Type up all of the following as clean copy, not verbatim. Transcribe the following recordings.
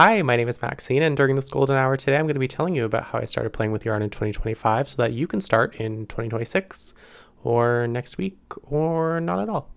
Hi, my name is Maxine, and during this golden hour today, I'm going to be telling you about how I started playing with yarn in 2025 so that you can start in 2026 or next week or not at all.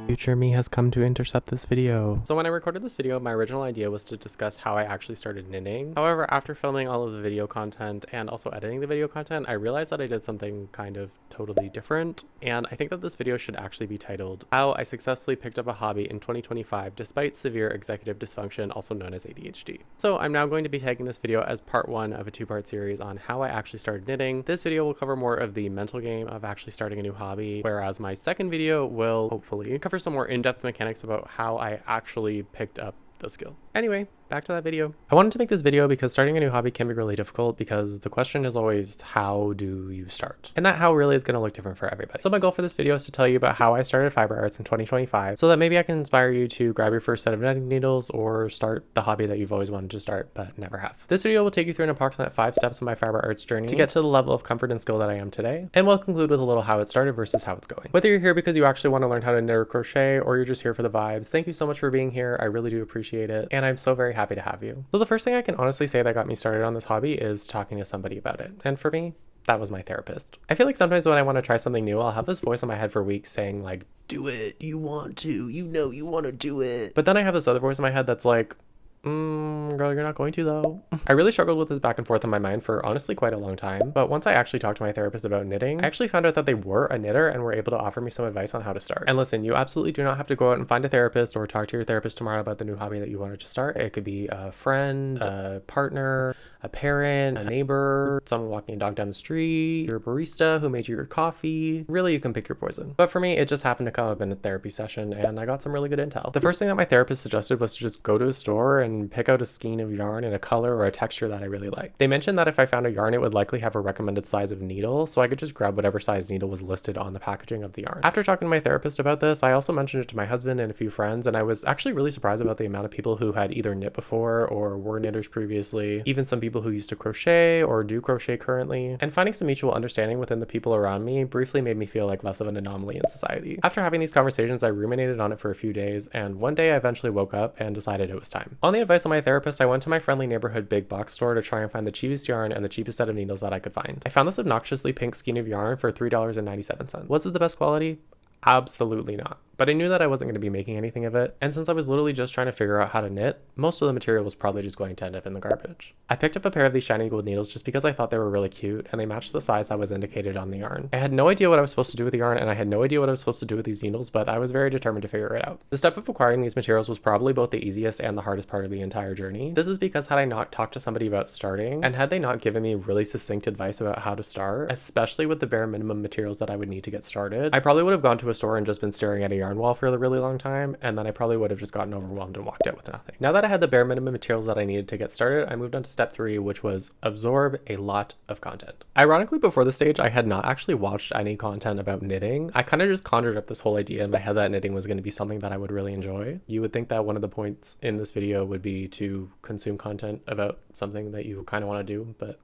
Future me has come to intercept this video. So when I recorded this video, my original idea was to discuss how I actually started knitting. However, after filming all of the video content and also editing the video content, I realized that I did something kind of totally different. And I think that this video should actually be titled, How I Successfully Picked Up a Hobby in 2025 Despite Severe Executive Dysfunction, also known as ADHD. So I'm now going to be tagging this video as part one of a two-part series on how I actually started knitting. This video will cover more of the mental game of actually starting a new hobby, whereas my second video will hopefully cover some more in-depth mechanics about how I actually picked up the skill. Anyway, back to that video. I wanted to make this video because starting a new hobby can be really difficult because the question is always, how do you start? And that how really is going to look different for everybody. So my goal for this video is to tell you about how I started fiber arts in 2025 so that maybe I can inspire you to grab your first set of knitting needles or start the hobby that you've always wanted to start but never have. This video will take you through an approximate 5 steps of my fiber arts journey to get to the level of comfort and skill that I am today, and we'll conclude with a little how it started versus how it's going. Whether you're here because you actually want to learn how to knit or crochet or you're just here for the vibes, thank you so much for being here. I really do appreciate it, and I'm so very happy to have you. So the first thing I can honestly say that got me started on this hobby is talking to somebody about it. And for me, that was my therapist. I feel like sometimes when I want to try something new, I'll have this voice in my head for weeks saying like, do it, you want to, you know you want to do it. But then I have this other voice in my head that's like, girl, you're not going to though. I really struggled with this back and forth in my mind for honestly quite a long time. But once I actually talked to my therapist about knitting, I actually found out that they were a knitter and were able to offer me some advice on how to start. And listen, you absolutely do not have to go out and find a therapist or talk to your therapist tomorrow about the new hobby that you wanted to start. It could be a friend, a partner, a parent, a neighbor, someone walking a dog down the street, your barista who made you your coffee. Really, you can pick your poison. But for me, it just happened to come up in a therapy session and I got some really good intel. The first thing that my therapist suggested was to just go to a store and pick out a skein of yarn in a color or a texture that I really liked. They mentioned that if I found a yarn, it would likely have a recommended size of needle, so I could just grab whatever size needle was listed on the packaging of the yarn. After talking to my therapist about this, I also mentioned it to my husband and a few friends, and I was actually really surprised about the amount of people who had either knit before or were knitters previously, even some people who used to crochet or do crochet currently, and finding some mutual understanding within the people around me briefly made me feel like less of an anomaly in society. After having these conversations, I ruminated on it for a few days, and one day I eventually woke up and decided it was time. On the advice of my therapist, I went to my friendly neighborhood big box store to try and find the cheapest yarn and the cheapest set of needles that I could find. I found this obnoxiously pink skein of yarn for $3.97. Was it the best quality? Absolutely not. But I knew that I wasn't going to be making anything of it, and since I was literally just trying to figure out how to knit, most of the material was probably just going to end up in the garbage. I picked up a pair of these shiny gold needles just because I thought they were really cute, and they matched the size that was indicated on the yarn. I had no idea what I was supposed to do with the yarn, and I had no idea what I was supposed to do with these needles, but I was very determined to figure it out. The step of acquiring these materials was probably both the easiest and the hardest part of the entire journey. This is because had I not talked to somebody about starting, and had they not given me really succinct advice about how to start, especially with the bare minimum materials that I would need to get started, I probably would have gone to a store and just been staring at a yarn wall for a really long time, and then I probably would have just gotten overwhelmed and walked out with nothing. Now that I had the bare minimum materials that I needed to get started, I moved on to step 3, which was absorb a lot of content. Ironically, before this stage, I had not actually watched any content about knitting. I kind of just conjured up this whole idea in my head that knitting was going to be something that I would really enjoy. You would think that one of the points in this video would be to consume content about something that you kind of want to do, but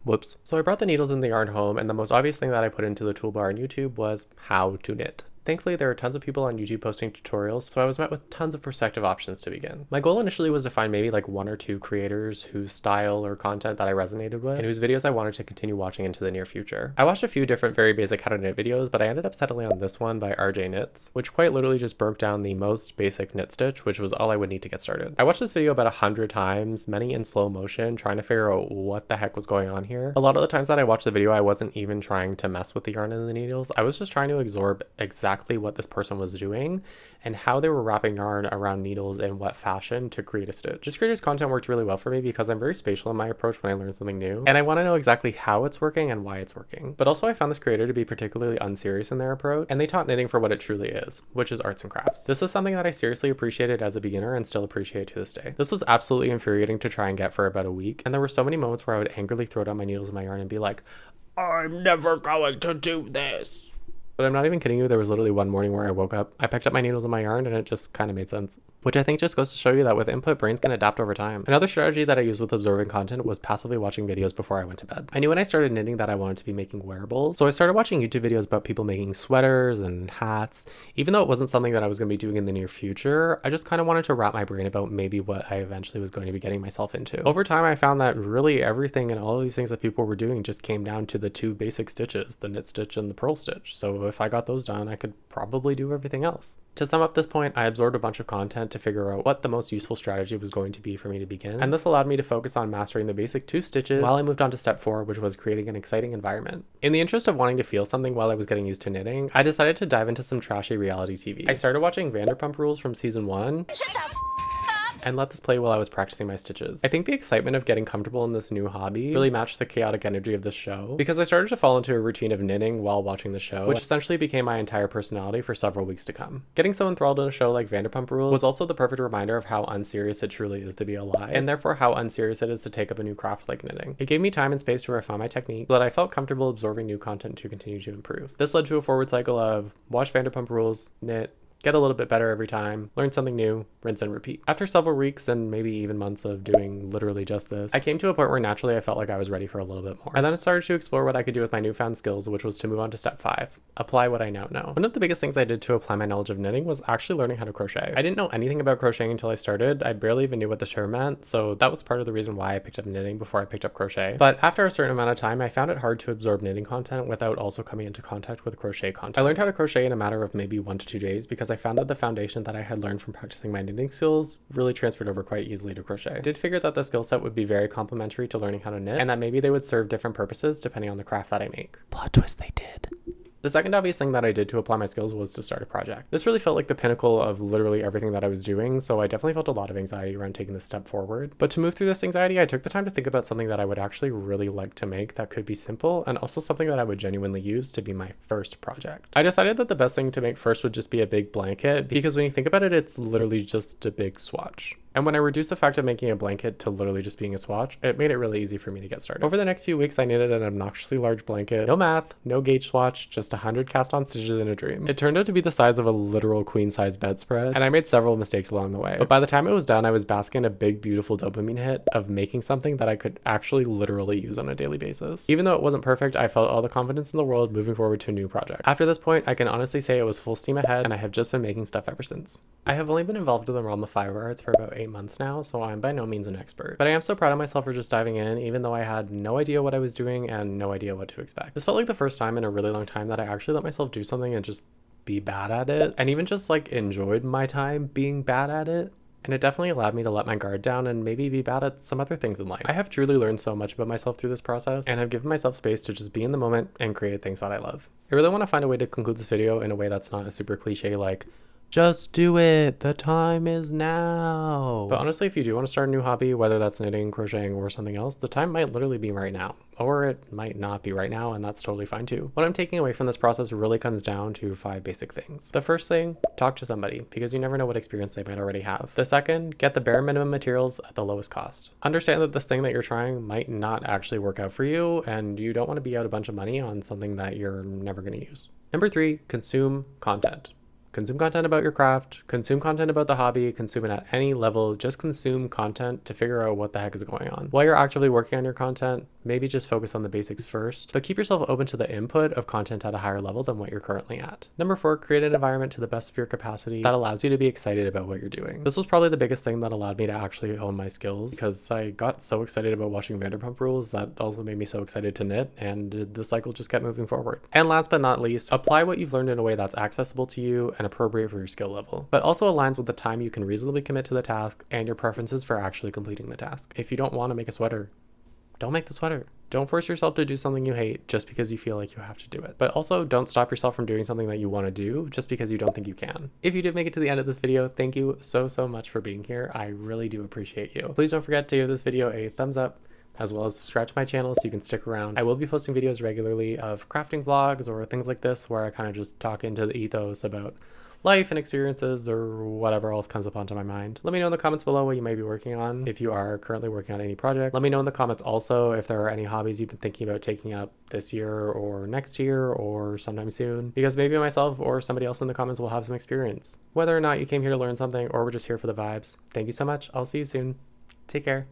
whoops. So I brought the needles and the yarn home, and the most obvious thing that I put into the toolbar on YouTube was how to knit. Thankfully, there are tons of people on YouTube posting tutorials, so I was met with tons of perspective options to begin. My goal initially was to find maybe like 1 or 2 creators whose style or content that I resonated with, and whose videos I wanted to continue watching into the near future. I watched a few different very basic how to knit videos, but I ended up settling on this one by RJ Knits, which quite literally just broke down the most basic knit stitch, which was all I would need to get started. I watched this video about 100 times, many in slow motion, trying to figure out what the heck was going on here. A lot of the times that I watched the video, I wasn't even trying to mess with the yarn and the needles. I was just trying to absorb exactly what this person was doing and how they were wrapping yarn around needles in what fashion to create a stitch. This creator's content worked really well for me because I'm very spatial in my approach when I learn something new, and I want to know exactly how it's working and why it's working. But also I found this creator to be particularly unserious in their approach, and they taught knitting for what it truly is, which is arts and crafts. This is something that I seriously appreciated as a beginner and still appreciate to this day. This was absolutely infuriating to try and get for about a week, and there were so many moments where I would angrily throw down my needles and my yarn and be like, I'm never going to do this. But I'm not even kidding you, there was literally one morning where I woke up, I picked up my needles in my yarn, and it just kind of made sense. Which I think just goes to show you that with input, brains can adapt over time. Another strategy that I used with absorbing content was passively watching videos before I went to bed. I knew when I started knitting that I wanted to be making wearables, so I started watching YouTube videos about people making sweaters and hats. Even though it wasn't something that I was going to be doing in the near future, I just kind of wanted to wrap my brain about maybe what I eventually was going to be getting myself into. Over time, I found that really everything and all of these things that people were doing just came down to the two basic stitches, the knit stitch and the purl stitch. So if I got those done, I could probably do everything else. To sum up this point, I absorbed a bunch of content to figure out what the most useful strategy was going to be for me to begin, and this allowed me to focus on mastering the basic 2 stitches while I moved on to step 4, which was creating an exciting environment. In the interest of wanting to feel something while I was getting used to knitting, I decided to dive into some trashy reality TV. I started watching Vanderpump Rules from season 1. And let this play while I was practicing my stitches. I think the excitement of getting comfortable in this new hobby really matched the chaotic energy of this show, because I started to fall into a routine of knitting while watching the show, which essentially became my entire personality for several weeks to come. Getting so enthralled in a show like Vanderpump Rules was also the perfect reminder of how unserious it truly is to be alive, and therefore how unserious it is to take up a new craft like knitting. It gave me time and space to refine my technique so that I felt comfortable absorbing new content to continue to improve. This led to a forward cycle of watch Vanderpump Rules, knit, get a little bit better every time, learn something new, rinse and repeat. After several weeks and maybe even months of doing literally just this, I came to a point where naturally I felt like I was ready for a little bit more. And then I started to explore what I could do with my newfound skills, which was to move on to step 5, apply what I now know. One of the biggest things I did to apply my knowledge of knitting was actually learning how to crochet. I didn't know anything about crocheting until I started. I barely even knew what the term meant, so that was part of the reason why I picked up knitting before I picked up crochet. But after a certain amount of time, I found it hard to absorb knitting content without also coming into contact with crochet content. I learned how to crochet in a matter of maybe 1 to 2 days because I found that the foundation that I had learned from practicing my knitting skills really transferred over quite easily to crochet. I did figure that the skill set would be very complementary to learning how to knit, and that maybe they would serve different purposes depending on the craft that I make. Plot twist, they did. The second obvious thing that I did to apply my skills was to start a project. This really felt like the pinnacle of literally everything that I was doing, so I definitely felt a lot of anxiety around taking this step forward. But to move through this anxiety, I took the time to think about something that I would actually really like to make that could be simple, and also something that I would genuinely use to be my first project. I decided that the best thing to make first would just be a big blanket, because when you think about it, it's literally just a big swatch. And when I reduced the fact of making a blanket to literally just being a swatch, it made it really easy for me to get started. Over the next few weeks, I knitted an obnoxiously large blanket. No math, no gauge swatch, just 100 cast-on stitches in a dream. It turned out to be the size of a literal queen-size bedspread, and I made several mistakes along the way. But by the time it was done, I was basking in a big, beautiful dopamine hit of making something that I could actually literally use on a daily basis. Even though it wasn't perfect, I felt all the confidence in the world moving forward to a new project. After this point, I can honestly say it was full steam ahead, and I have just been making stuff ever since. I have only been involved in the realm of fiber arts for about 8 months now, so I'm by no means an expert. But I am so proud of myself for just diving in, even though I had no idea what I was doing and no idea what to expect. This felt like the first time in a really long time that I actually let myself do something and just be bad at it, and even just like enjoyed my time being bad at it. And it definitely allowed me to let my guard down and maybe be bad at some other things in life. I have truly learned so much about myself through this process, and have given myself space to just be in the moment and create things that I love. I really want to find a way to conclude this video in a way that's not a super cliche like, just do it, the time is now. But honestly, if you do want to start a new hobby, whether that's knitting, crocheting, or something else, the time might literally be right now. Or it might not be right now, and that's totally fine too. What I'm taking away from this process really comes down to 5 basic things. The first thing, talk to somebody, because you never know what experience they might already have. The second, get the bare minimum materials at the lowest cost. Understand that this thing that you're trying might not actually work out for you, and you don't want to be out a bunch of money on something that you're never going to use. Number 3, consume content. Consume content about your craft, consume content about the hobby, consume it at any level. Just consume content to figure out what the heck is going on. While you're actively working on your content, maybe just focus on the basics first, but keep yourself open to the input of content at a higher level than what you're currently at. Number 4, create an environment to the best of your capacity that allows you to be excited about what you're doing. This was probably the biggest thing that allowed me to actually hone my skills, because I got so excited about watching Vanderpump Rules that also made me so excited to knit, and the cycle just kept moving forward. And last but not least, apply what you've learned in a way that's accessible to you and appropriate for your skill level, but also aligns with the time you can reasonably commit to the task and your preferences for actually completing the task. If you don't want to make a sweater, don't make the sweater. Don't force yourself to do something you hate just because you feel like you have to do it. But also don't stop yourself from doing something that you want to do just because you don't think you can. If you did make it to the end of this video, thank you so much for being here. I really do appreciate you. Please don't forget to give this video a thumbs up, as well as subscribe to my channel so you can stick around. I will be posting videos regularly of crafting vlogs or things like this where I kind of just talk into the ethos about life and experiences or whatever else comes up onto my mind. Let me know in the comments below what you may be working on, if you are currently working on any project. Let me know in the comments also if there are any hobbies you've been thinking about taking up this year or next year or sometime soon, because maybe myself or somebody else in the comments will have some experience. Whether or not you came here to learn something or we're just here for the vibes, thank you so much. I'll see you soon. Take care.